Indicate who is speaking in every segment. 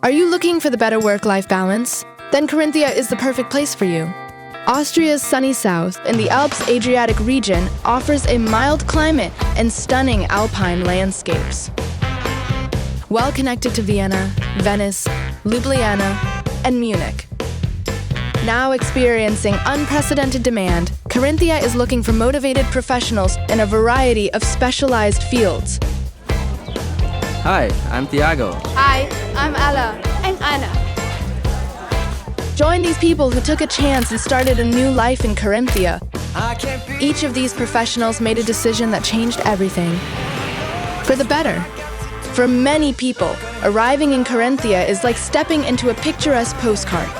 Speaker 1: Are you looking for the better work-life balance? Then Carinthia is the perfect place for you. Austria's sunny south in the Alpes-Adriatic region offers a mild climate and stunning alpine landscapes. Well connected to Vienna, Venice, Ljubljana, and Munich. Now experiencing unprecedented demand, Carinthia is looking for motivated professionals in a variety of specialized fields.
Speaker 2: Hi, I'm Thiago.
Speaker 3: Hi, I'm Ella. I'm Anna.
Speaker 1: Join these people who took a chance and started a new life in Carinthia. Each of these professionals made a decision that changed everything. For the better. For many people, arriving in Carinthia is like stepping into a picturesque postcard.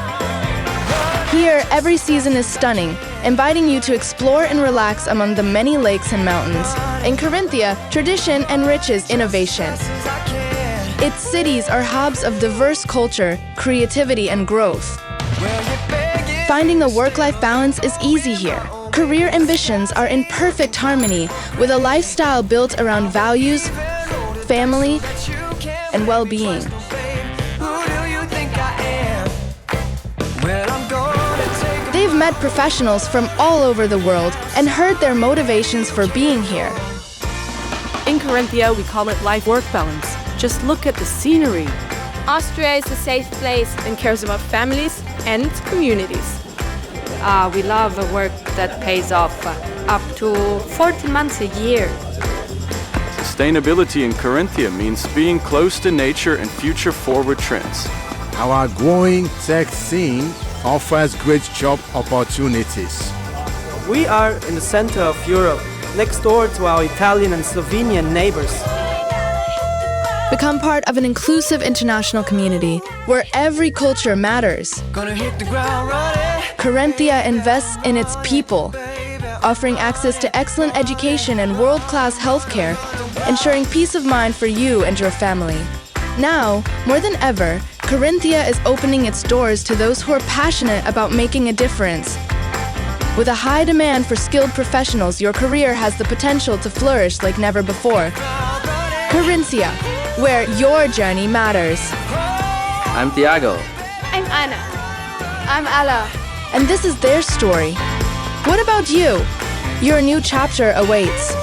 Speaker 1: Here, every season is stunning, inviting you to explore and relax among the many lakes and mountains. In Carinthia, tradition enriches innovation. Its cities are hubs of diverse culture, creativity, and growth. Finding a work-life balance is easy here. Career ambitions are in perfect harmony with a lifestyle built around values, family, and well-being. They've met professionals from all over the world and heard their motivations for being here.
Speaker 4: In Carinthia, we call it life-work balance. Just look at the scenery.
Speaker 3: Austria is a safe place
Speaker 4: And cares about families and communities.
Speaker 5: We love a work that pays off up to 14 months a year.
Speaker 6: Sustainability in Carinthia means being close to nature and future-forward trends.
Speaker 7: Our growing tech scene offers great job opportunities.
Speaker 8: We are in the center of Europe, next door to our Italian and Slovenian neighbors.
Speaker 1: Become part of an inclusive international community where every culture matters. Carinthia invests in its people, offering access to excellent education and world-class healthcare, ensuring peace of mind for you and your family. Now, more than ever, Carinthia is opening its doors to those who are passionate about making a difference. With a high demand for skilled professionals, your career has the potential to flourish like never before. Carinthia, where your journey matters.
Speaker 2: I'm Thiago.
Speaker 3: I'm Anna. I'm Ella.
Speaker 1: And this is their story. What about you? Your new chapter awaits.